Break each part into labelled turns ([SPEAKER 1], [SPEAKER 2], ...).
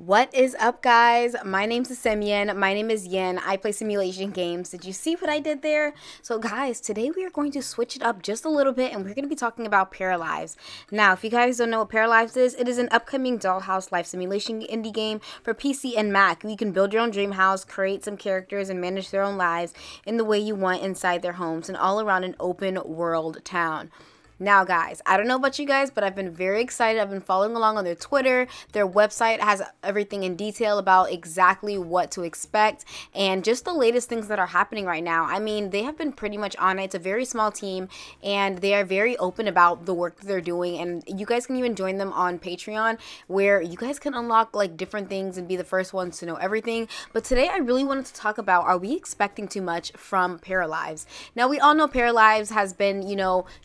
[SPEAKER 1] What is up, guys? My name's TheSimYin. My name is Yin. I play simulation games. Did you see what I did there? So, guys, today we are going to switch it up just a little bit, and we're going to be talking about PARALIVES. Now, if you guys don't know what PARALIVES is, it is an upcoming dollhouse life simulation indie game for PC and Mac. You can build your own dream house, create some characters, and manage their own lives in the way you want inside their homes and all around an open world town. Now, guys, I don't know about you guys, but I've been very excited. I've been following along on their Twitter. Their website has everything in detail about exactly what to expect and just the latest things that are happening right now. I mean, they have been pretty much on it. It's a very small team, and they are very open about the work that they're doing. And you guys can even join them on Patreon, where you guys can unlock like different things and be the first ones to know everything. But today, I really wanted to talk about, are we expecting too much from PARALIVES? Now, we all know PARALIVES has been,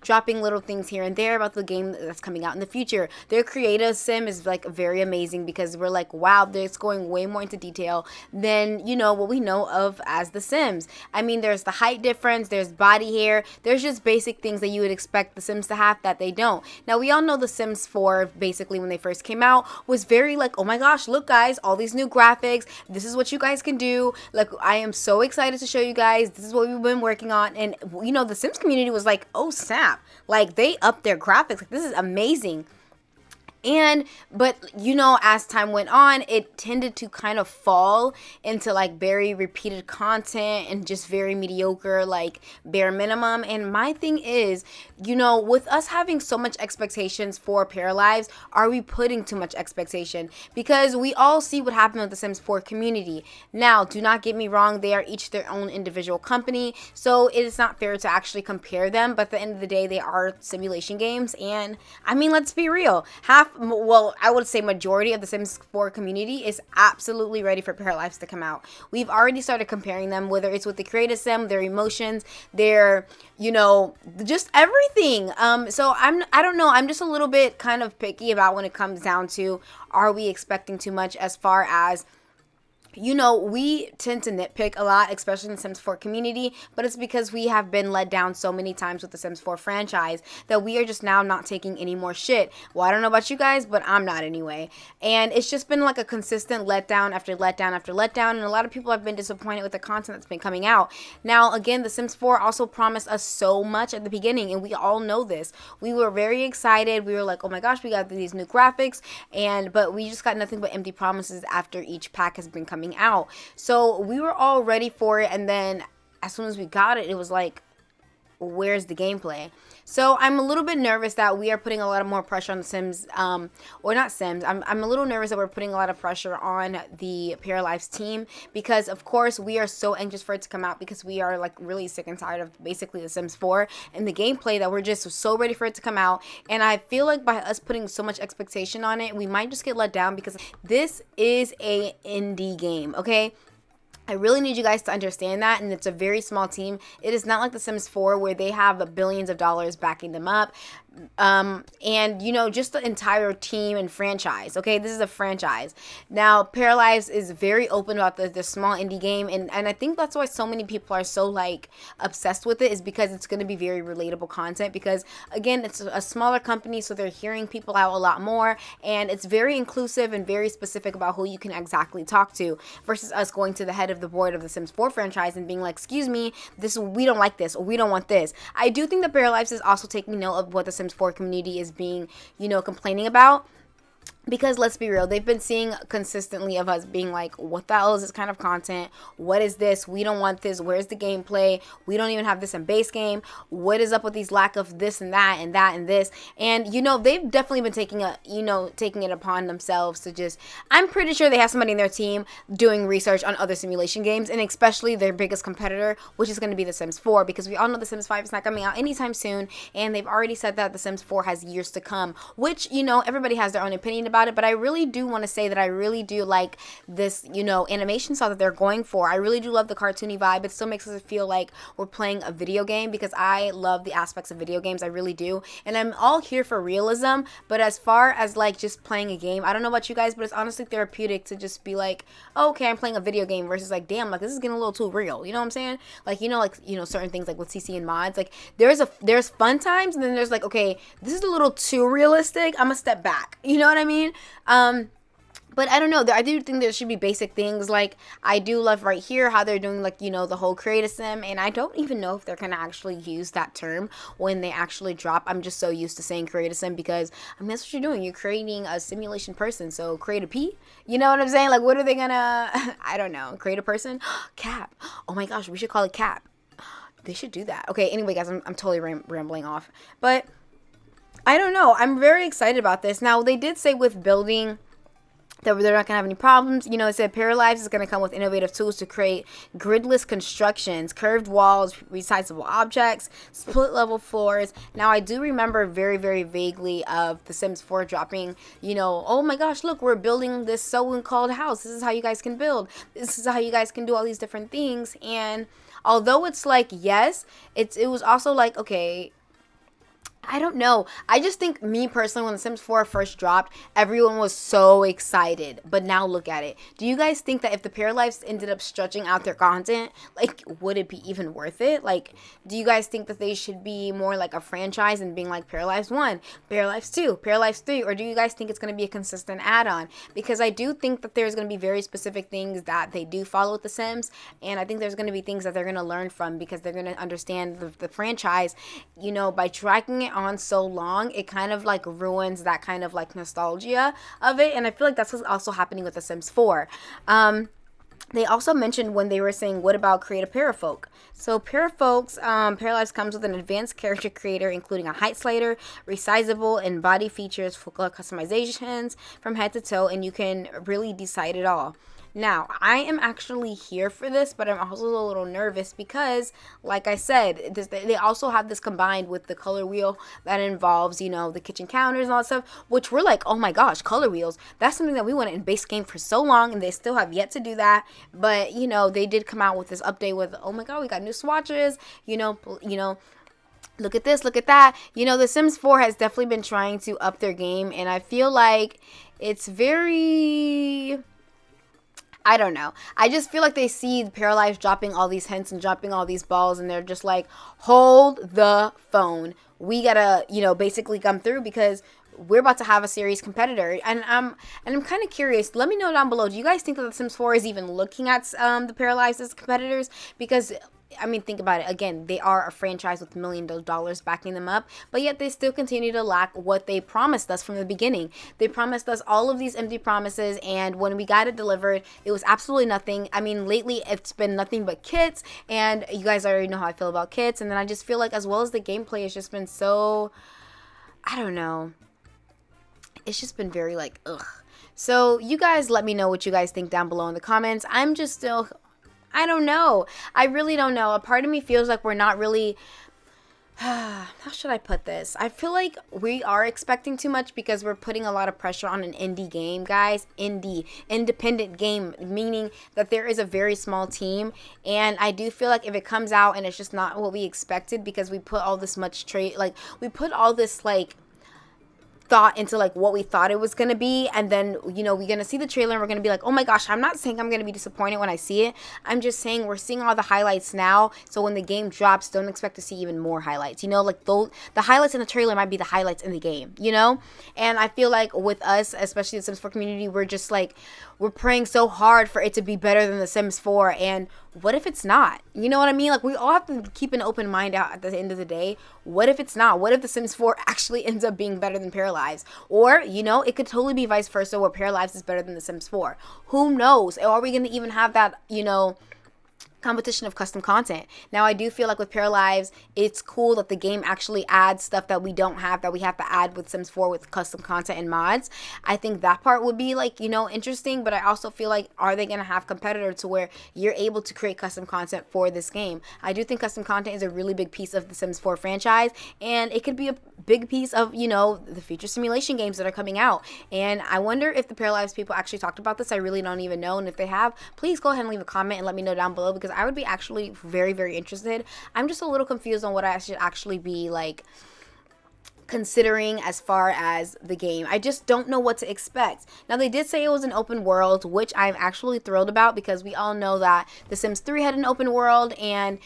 [SPEAKER 1] dropping little things here and there about the game that's coming out in the future. Their creative sim is like very amazing because we're like, wow, it's going way more into detail than what we know of as The Sims. I mean, there's the height difference, there's body hair, there's just basic things that you would expect The Sims to have that they don't. Now, we all know The Sims 4 basically when they first came out was very like, oh my gosh, look guys, all these new graphics, this is what you guys can do. Like, I am so excited to show you guys, this is what we've been working on. And the Sims community was like, oh snap, like they upped their graphics. Like, this is amazing. But as time went on, it tended to kind of fall into like very repeated content and just very mediocre, like bare minimum. And my thing is, with us having so much expectations for PARALIVES, are we putting too much expectation? Because we all see what happened with the Sims 4 community. Now, do not get me wrong, they are each their own individual company, so it is not fair to actually compare them. But at the end of the day, they are simulation games, and I mean, let's be real, I would say majority of the Sims 4 community is absolutely ready for PARALIVES to come out. We've already started comparing them, whether it's with the creative sim, their emotions, their, just everything. So I don't know. I'm just a little bit kind of picky about when it comes down to, are we expecting too much as far as, we tend to nitpick a lot, especially in the Sims 4 community, but it's because we have been let down so many times with the Sims 4 franchise that we are just now not taking any more shit. Well, I don't know about you guys, but I'm not anyway. And it's just been like a consistent letdown after letdown after letdown, and a lot of people have been disappointed with the content that's been coming out. Now, again, the Sims 4 also promised us so much at the beginning, and we all know this. We were very excited. We were like, oh my gosh, we got these new graphics, but we just got nothing but empty promises after each pack has been coming out. So we were all ready for it, and then as soon as we got it, it was like, where's the gameplay? So I'm a little bit nervous that we are putting a lot of more pressure on the Sims, or not Sims. I'm a little nervous that we're putting a lot of pressure on the PARALIVES team, because of course we are so anxious for it to come out, because we are like really sick and tired of basically the Sims 4 and the gameplay, that we're just so ready for it to come out. And I feel like by us putting so much expectation on it, we might just get let down, because this is a indie game, okay? I really need you guys to understand that, and it's a very small team. It is not like The Sims 4 where they have billions of dollars backing them up. And just the entire team and franchise. Okay, this is a franchise. Now, PARALIVES is very open about the small indie game, and I think that's why so many people are so like obsessed with it, is because it's going to be very relatable content, because again, it's a smaller company, so they're hearing people out a lot more, and it's very inclusive and very specific about who you can exactly talk to, versus us going to the head of the board of the Sims 4 franchise and being like, excuse me, we don't like this, or we don't want this. I do think that PARALIVES is also taking note of what the Sims 4 community is being, complaining about. Because let's be real, they've been seeing consistently of us being like, what the hell is this kind of content? What is this? We don't want this. Where's the gameplay? We don't even have this in base game. What is up with these lack of this and that and that and this? And they've definitely been taking it upon themselves to just, I'm pretty sure they have somebody in their team doing research on other simulation games, and especially their biggest competitor, which is going to be The Sims 4, because we all know The Sims 5 is not coming out anytime soon, and they've already said that The Sims 4 has years to come, which, everybody has their own opinion about it, but I really do want to say that I really do like this, animation style that they're going for. I really do love the cartoony vibe. It still makes us feel like we're playing a video game, because I love the aspects of video games. I really do. And I'm all here for realism, but as far as like just playing a game, I don't know about you guys, but it's honestly therapeutic to just be like, oh, okay, I'm playing a video game, versus like, damn, like this is getting a little too real. You know what I'm saying? Like, certain things like with CC and mods, like there's fun times, and then there's like, okay, this is a little too realistic, I'm gonna step back. You know what I mean? But I don't know. I do think there should be basic things. Like, I do love right here how they're doing, like, the whole create a sim. And I don't even know if they're going to actually use that term when they actually drop. I'm just so used to saying create a sim because, I mean, that's what you're doing. You're creating a simulation person. So create a P. You know what I'm saying? Like, what are they going to, I don't know. Create a person? Cap. Oh my gosh, we should call it Cap. They should do that. Okay, anyway, guys, I'm totally rambling off. But I don't know. I'm very excited about this. Now, they did say with building that they're not going to have any problems. It said PARALIVES is going to come with innovative tools to create gridless constructions, curved walls, resizable objects, split level floors. Now, I do remember very, very vaguely of The Sims 4 dropping, oh my gosh, look, we're building this so-called house. This is how you guys can build. This is how you guys can do all these different things. And although it's like, yes, it was also like, okay, I don't know. I just think, me personally, when The Sims 4 first dropped, everyone was so excited. But now look at it. Do you guys think that if the PARALIVES ended up stretching out their content, like, would it be even worth it? Like, do you guys think that they should be more like a franchise and being like PARALIVES 1, PARALIVES 2, PARALIVES 3? Or do you guys think it's going to be a consistent add-on? Because I do think that there's going to be very specific things that they do follow with The Sims. And I think there's going to be things that they're going to learn from because they're going to understand the franchise, by tracking it on so long, it kind of like ruins that kind of like nostalgia of it. And I feel like that's what's also happening with The Sims 4. They also mentioned when they were saying, what about create a parafolk? So parafolks, PARALIVES comes with an advanced character creator, including a height slider, resizable and body features for customizations from head to toe, and you can really decide it all. Now, I am actually here for this, but I'm also a little nervous because, like I said, they also have this combined with the color wheel that involves, the kitchen counters and all that stuff, which we're like, oh my gosh, color wheels. That's something that we wanted in base game for so long, and they still have yet to do that. But, they did come out with this update with, oh my god, we got new swatches, look at this, look at that. The Sims 4 has definitely been trying to up their game, and I feel like it's very... I don't know. I just feel like they see PARALIVES dropping all these hints and dropping all these balls, and they're just like, hold the phone. We gotta, basically come through because we're about to have a serious competitor. And I'm kind of curious. Let me know down below. Do you guys think that The Sims 4 is even looking at the PARALIVES as competitors? Because, I mean, think about it. Again, they are a franchise with millions of dollars backing them up, but yet they still continue to lack what they promised us from the beginning. They promised us all of these empty promises, and when we got it delivered, it was absolutely nothing. I mean, lately it's been nothing but kits, and you guys already know how I feel about kits, and then I just feel like, as well as the gameplay, it's just been so, I don't know. It's just been very like, ugh. So you guys let me know what you guys think down below in the comments. I'm just still... I don't know. I really don't know. A part of me feels like we're not really... how should I put this? I feel like we are expecting too much because we're putting a lot of pressure on an indie game, guys. Independent game, meaning that there is a very small team. And I do feel like if it comes out and it's just not what we expected because we put all this much we put all this thought into what we thought it was gonna be, and then we're gonna see the trailer and we're gonna be like, oh my gosh. I'm not saying I'm gonna be disappointed when I see it. I'm just saying we're seeing all the highlights now, so when the game drops, don't expect to see even more highlights. The highlights in the trailer might be the highlights in the game, and I feel like with us, especially the Sims 4 community, we're just we're praying so hard for it to be better than the Sims 4, and what if it's not? You know what I mean? We all have to keep an open mind out at the end of the day. What if it's not? What if the Sims 4 actually ends up being better than PARALIVES? Or, it could totally be vice versa, where PARALIVES is better than the Sims 4. Who knows? Or are we going to even have that, competition of custom content? Now, I do feel like with PARALIVES, it's cool that the game actually adds stuff that we don't have, that we have to add with Sims 4 with custom content and mods. I think that part would be interesting, but I also feel like, are they going to have competitor to where you're able to create custom content for this game? I do think custom content is a really big piece of the Sims 4 franchise, and it could be a big piece of, the future simulation games that are coming out. And I wonder if the PARALIVES people actually talked about this. I really don't even know, and if they have, please go ahead and leave a comment and let me know down below, because I would be actually very, very interested. I'm just a little confused on what I should actually be considering as far as the game. I just don't know what to expect. Now, they did say it was an open world, which I'm actually thrilled about, because we all know that The Sims 3 had an open world, and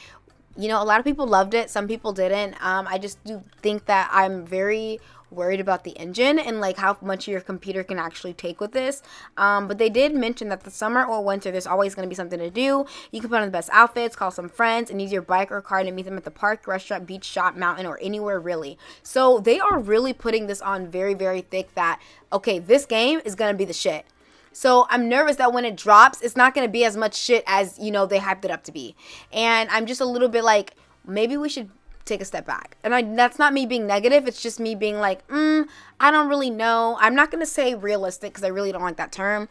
[SPEAKER 1] a lot of people loved it. Some people didn't. I just do think that I'm very worried about the engine and like how much your computer can actually take with this. But they did mention that the summer or winter, there's always going to be something to do. You can put on the best outfits, call some friends, and use your bike or car to meet them at the park, restaurant, beach, shop, mountain, or anywhere really. So they are really putting this on very, very thick that, okay, this game is going to be the shit. So I'm nervous that when it drops, it's not going to be as much shit as, you know, they hyped it up to be. And I'm just a little bit like, maybe we should take a step back. And that's not me being negative. It's just me being like, I don't really know. I'm not going to say realistic because I really don't like that term.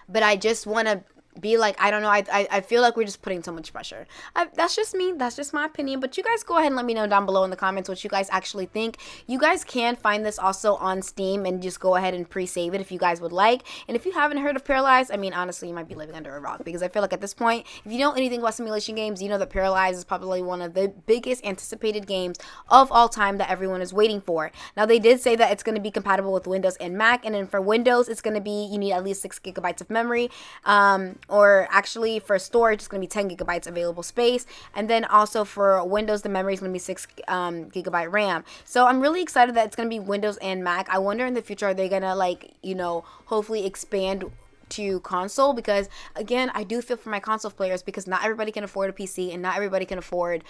[SPEAKER 1] But I just want to be like, I don't know, I feel like we're just putting too much pressure. That's just me, that's just my opinion, but you guys go ahead and let me know down below in the comments what you guys actually think. You guys can find this also on Steam and just go ahead and pre-save it if you guys would like. And if you haven't heard of Paralyzed, I mean, honestly, you might be living under a rock, because I feel like at this point, if you know anything about simulation games, you know that Paralyzed is probably one of the biggest anticipated games of all time that everyone is waiting for. Now, they did say that it's going to be compatible with Windows and Mac, and then for Windows, it's going to be, you need at least 6 gigabytes of memory, or actually for storage, it's going to be 10 gigabytes available space. And then also for Windows, the memory is going to be 6 gigabyte RAM. So I'm really excited that it's going to be Windows and Mac. I wonder in the future, are they going to, like, you know, hopefully expand to console? Because again, I do feel for my console players, because not everybody can afford a PC and not everybody can afford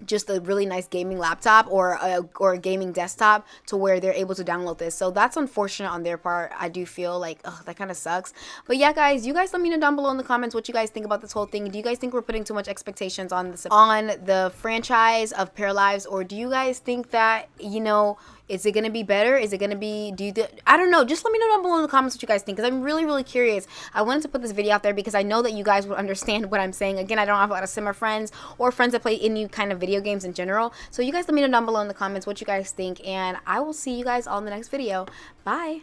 [SPEAKER 1] just a really nice gaming laptop or a gaming desktop to where they're able to download this. So that's unfortunate on their part. I do feel like, oh, that kind of sucks. But yeah, guys, you guys let me know down below in the comments what you guys think about this whole thing. Do you guys think we're putting too much expectations on the franchise of Paralyves, or do you guys think that, you know, is it going to be better? Is it going to be, I don't know. Just let me know down below in the comments what you guys think, because I'm really, really curious. I wanted to put this video out there because I know that you guys will understand what I'm saying. Again, I don't have a lot of simmer friends or friends that play any kind of video games in general. So you guys let me know down below in the comments what you guys think, and I will see you guys all in the next video. Bye.